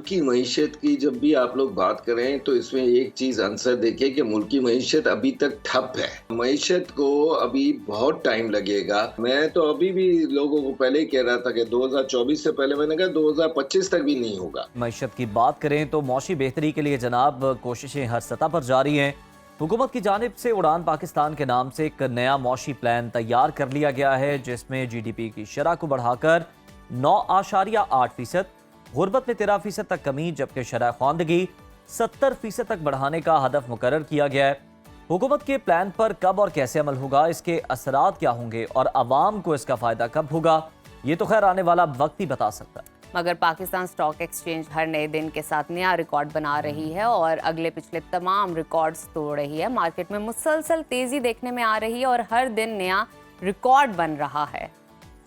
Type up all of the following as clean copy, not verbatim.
की मईशत की जब भी आप लोग बात करें तो इसमें एक चीज आंसर देखें कि मुल्क की मईशत अभी तक ठप है। मईशत को अभी बहुत टाइम लगेगा। मैं तो अभी भी लोगों को पहले ही कह रहा था कि 2024 से पहले मैंने कहा 2025 तक भी नहीं होगा। मईशत की बात करें तो मौशी बेहतरी के लिए जनाब कोशिशें हर सतह पर जारी हैं। हुकूमत की जानिब से उड़ान पाकिस्तान के नाम से एक नया मौशी प्लान तैयार कर लिया गया है, जिसमें GDP की शरह को बढ़ाकर 9.8%, गुर्बत में 13% तक कमी, जबकि शरह ख्वानदगी 70% तक बढ़ाने का हदफ मुकर्रर किया गया है। हुकूमत के प्लान पर कब और कैसे अमल होगा, इसके असरात क्या होंगे और आवाम को इसका फ़ायदा कब होगा, ये तो खैर आने वाला वक्त ही बता सकता है। मगर पाकिस्तान स्टॉक एक्सचेंज हर नए दिन के साथ नया रिकॉर्ड बना रही है और अगले पिछले तमाम रिकॉर्ड्स तोड़ रही है। मार्केट में मुसलसल तेजी देखने में आ रही है और हर दिन नया रिकॉर्ड बन रहा है।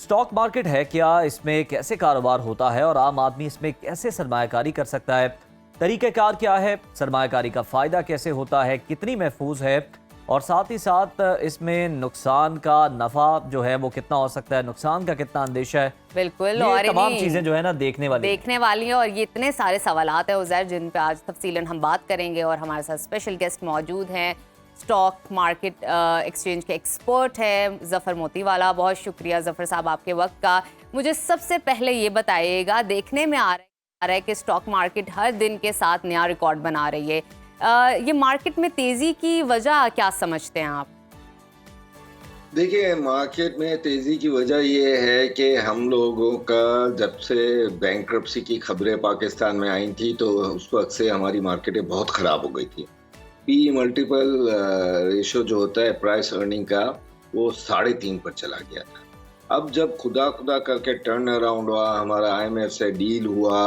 स्टॉक मार्केट है क्या, इसमें कैसे कारोबार होता है और आम आदमी इसमें कैसे सरमायाकारी कर सकता है, तरीक़ेकार क्या है, सरमायाकारी का फ़ायदा कैसे होता है, कितनी महफूज है, और साथ ही साथ इसमें नुकसान का नफ़ा जो है वो कितना हो सकता है, नुकसान का कितना अंदेशा है। बिल्कुल, और तमाम चीज़ें जो है ना देखने वाली हैं और ये इतने सारे सवालात हैं उज़ैर, जिन पे आज तफसीलन हम बात करेंगे। और हमारे साथ स्पेशल गेस्ट मौजूद हैं, स्टॉक मार्केट एक्सचेंज के एक्सपर्ट हैं ज़फ़र मोतीवाला। बहुत शुक्रिया ज़फ़र साहब आपके वक्त का। मुझे सबसे पहले ये बताइएगा, देखने में आ रहा है कि स्टॉक मार्केट हर दिन के साथ नया रिकॉर्ड बना रही है। ये मार्केट में तेज़ी की वजह क्या समझते हैं आप? देखिए, मार्केट में तेजी की वजह ये है कि हम लोगों का जब से बैंक्रप्सी की खबरें पाकिस्तान में आई थी तो उस वक्त से हमारी मार्केटें बहुत ख़राब हो गई थी। पी मल्टीपल रेशो जो होता है प्राइस अर्निंग का, वो 3.5 पर चला गया था। अब जब खुदा खुदा करके टर्न अराउंड हुआ, हमारा IMF से डील हुआ,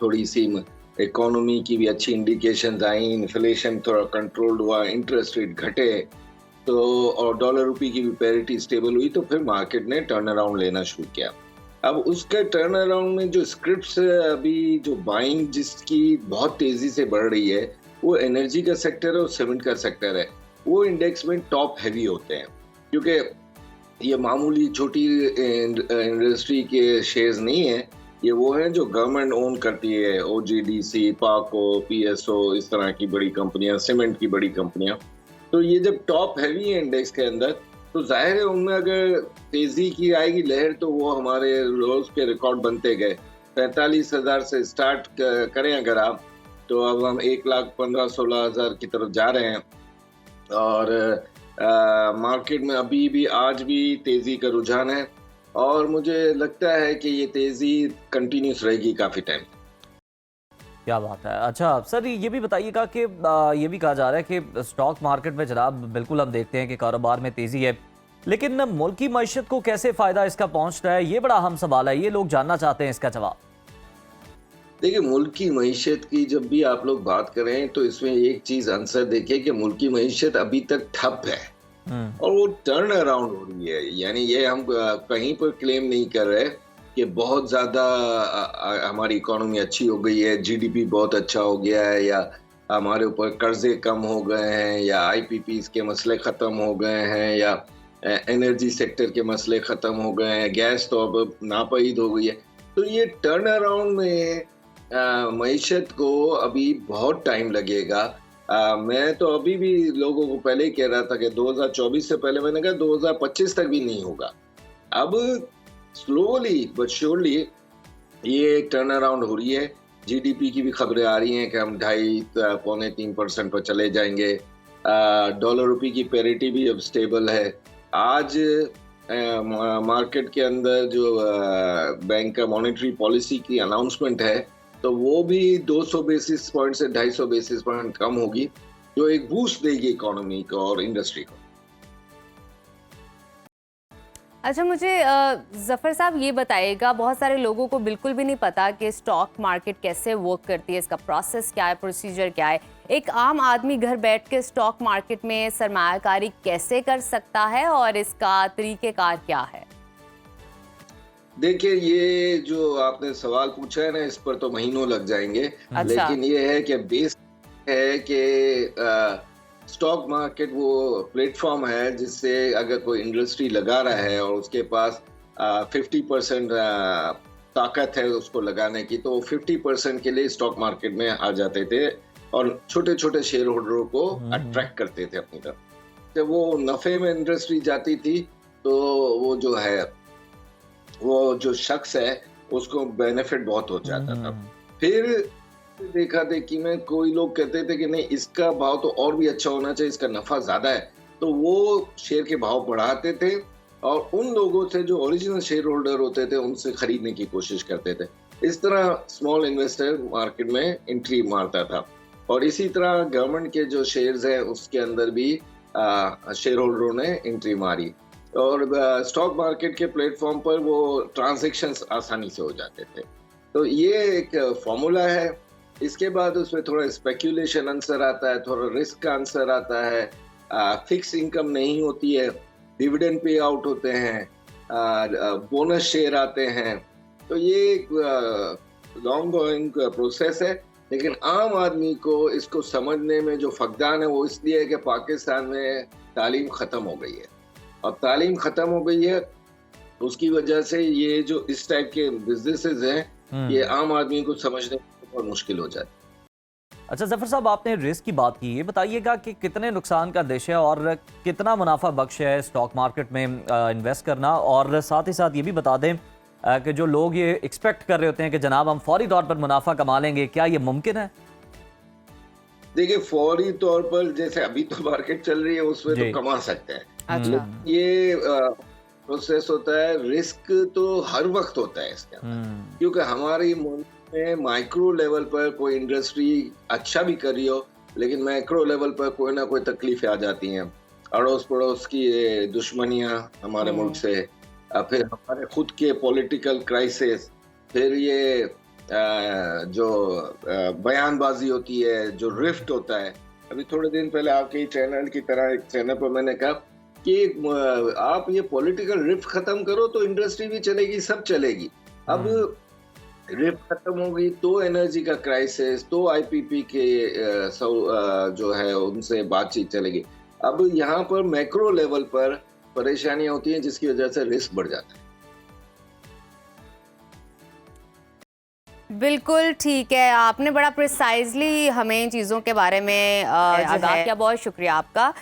थोड़ी सी इकोनॉमी की भी अच्छी इंडिकेशंस आई, इन्फ्लेशन थोड़ा कंट्रोल्ड हुआ, इंटरेस्ट रेट घटे, तो और डॉलर रुपी की भी पैरिटी स्टेबल हुई, तो फिर मार्केट ने टर्न अराउंड लेना शुरू किया। अब उसके टर्न अराउंड में जो स्क्रिप्ट्स अभी जो बाइंग जिसकी बहुत तेजी से बढ़ रही है, वो एनर्जी का सेक्टर है और सीमेंट का सेक्टर है। वो इंडेक्स में टॉप हैवी होते हैं, क्योंकि ये मामूली छोटी इंडस्ट्री के शेयर्स नहीं है, ये वो है जो गवर्नमेंट ओन करती है, OGDC, पाको, PSO, इस तरह की बड़ी कंपनियां, सीमेंट की बड़ी कंपनियां। तो ये जब टॉप हैवी है इंडेक्स के अंदर, तो जाहिर है उनमें अगर तेजी की आएगी लहर, तो वो हमारे रोज के रिकॉर्ड बनते गए। 45,000 से स्टार्ट करें अगर आप, तो अब हम 1,15,16,000 की तरफ जा रहे हैं। और मार्केट में अभी भी आज भी तेजी का रुझान है और मुझे लगता है कि ये तेजी कंटिन्यूस रहेगी काफी टाइम। क्या बात है। अच्छा सर, ये भी बताइएगा कि ये भी कहा जा रहा है कि स्टॉक मार्केट में जनाब बिल्कुल हम देखते हैं कि कारोबार में तेजी है, लेकिन मुल्क की मईशत को कैसे फायदा इसका पहुंच रहा है, ये बड़ा अहम सवाल है। ये लोग जानना चाहते हैं इसका जवाब। देखिए, मुल्क की मईशत की जब भी आप लोग बात करें तो इसमें एक चीज आंसर देखें कि मुल्क की मईशत अभी तक ठप है और वो टर्न अराउंड हो रही है। यानी ये हम कहीं पर क्लेम नहीं कर रहे कि बहुत ज़्यादा हमारी इकोनॉमी अच्छी हो गई है, GDP बहुत अच्छा हो गया है, या हमारे ऊपर कर्जे कम हो गए हैं, या IPPs के मसले ख़त्म हो गए हैं, या एनर्जी सेक्टर के मसले ख़त्म हो गए हैं, गैस तो अब नापईद हो गई है। तो ये टर्न अराउंड में मईशत को अभी बहुत टाइम लगेगा। मैं तो अभी भी लोगों को पहले ही कह रहा था कि 2024 से पहले मैंने कहा 2025 तक भी नहीं होगा। अब स्लोली बट श्योरली ये टर्न अराउंड हो रही है। GDP की भी खबरें आ रही हैं कि हम 2.5-3% पर चले जाएंगे। डॉलर रुपी की पैरिटी भी अब स्टेबल है। आज मार्केट के अंदर जो बैंक का मॉनेटरी पॉलिसी की अनाउंसमेंट है, तो वो भी 200 बेसिस पॉइंट से 250 बेसिस पॉइंट कम होगी, जो एक बूस्ट देगी इकोनॉमी को और इंडस्ट्री को। अच्छा, मुझे ज़फ़र साहब ये बताइएगा, बहुत सारे लोगों को बिल्कुल भी नहीं पता कि स्टॉक मार्केट कैसे वर्क करती है, इसका प्रोसेस क्या है, प्रोसीजर क्या है। एक आम आदमी घर बैठ के स्टॉक मार्केट में सरमायाकारी कैसे कर सकता है और इसका तरीक़ेकार क्या है? देखिए, ये जो आपने सवाल पूछा है ना, इस पर तो महीनों लग जाएंगे। अच्छा। लेकिन ये है कि बेस है कि स्टॉक मार्केट वो प्लेटफॉर्म है जिससे अगर कोई इंडस्ट्री लगा रहा है और उसके पास 50% ताकत है उसको लगाने की, तो 50% के लिए स्टॉक मार्केट में आ जाते थे और छोटे छोटे शेयर होल्डरों को अट्रैक्ट करते थे अपनी तरफ। जब वो नफे में इंडस्ट्री जाती थी तो वो जो है, वो जो शख्स है उसको बेनिफिट बहुत हो जाता था। फिर देखा देखी में कोई लोग कहते थे कि नहीं, इसका भाव तो और भी अच्छा होना चाहिए, इसका नफा ज्यादा है, तो वो शेयर के भाव बढ़ाते थे और उन लोगों से जो ओरिजिनल शेयर होल्डर होते थे उनसे खरीदने की कोशिश करते थे। इस तरह स्मॉल इन्वेस्टर मार्केट में एंट्री मारता था और इसी तरह गवर्नमेंट के जो शेयर्स हैं उसके अंदर भी शेयर होल्डरों ने एंट्री मारी और स्टॉक मार्केट के प्लेटफॉर्म पर वो ट्रांजैक्शंस आसानी से हो जाते थे। तो ये एक फॉर्मूला है। इसके बाद उसमें थोड़ा स्पेक्यूलेशन आंसर आता है, थोड़ा रिस्क का आंसर आता है, फिक्स इनकम नहीं होती है, डिविडेंड पे आउट होते हैं, बोनस शेयर आते हैं। तो ये एक लॉन्ग गोइंग प्रोसेस है, लेकिन आम आदमी को इसको समझने में जो फकदान है वो इसलिए है कि पाकिस्तान में तालीम ख़त्म हो गई है और तालीम ख़त्म हो गई है उसकी वजह से ये जो इस टाइप के बिजनेसेस हैं ये आम आदमी को समझने में बहुत मुश्किल हो जाती है। अच्छा जफर साहब, आपने रिस्क की बात की, ये बताइएगा कि कितने नुकसान का देश है और कितना मुनाफा बख्श है स्टॉक मार्केट में इन्वेस्ट करना, और साथ ही साथ ये भी बता दें कि जो लोग ये एक्सपेक्ट कर रहे होते हैं कि जनाब हम फौरी तौर पर मुनाफा कमा लेंगे, क्या ये मुमकिन है? देखिए, फौरी तौर पर जैसे अभी तो मार्केट चल रही है उसमें तो कमा सकते हैं। अच्छा। ये प्रोसेस होता है, रिस्क तो हर वक्त होता है इसके अंदर, क्योंकि हमारी मुल्क में माइक्रो लेवल पर कोई इंडस्ट्री अच्छा भी कर रही हो लेकिन मैक्रो लेवल पर कोई ना कोई तकलीफें आ जाती हैं। अड़ोस पड़ोस की दुश्मनियां हमारे मुल्क से, फिर हमारे खुद के पॉलिटिकल क्राइसिस, फिर ये जो बयानबाजी होती है, जो रिफ्ट होता है। अभी थोड़े दिन पहले आपके चैनल की तरह एक चैनल पर मैंने कहा कि आप ये पॉलिटिकल रिफ्ट खत्म करो तो इंडस्ट्री भी चलेगी, सब चलेगी। अब रिफ्ट खत्म हो गई तो एनर्जी का क्राइसिस, तो आईपीपी के जो है उनसे बातचीत चलेगी। अब यहाँ पर मैक्रो लेवल पर परेशानियां होती हैं जिसकी वजह से रिस्क बढ़ जाता है। बिल्कुल ठीक है, आपने बड़ा प्रिसाइजली हमें चीज़ों के बारे में आगाह किया, बहुत शुक्रिया आपका।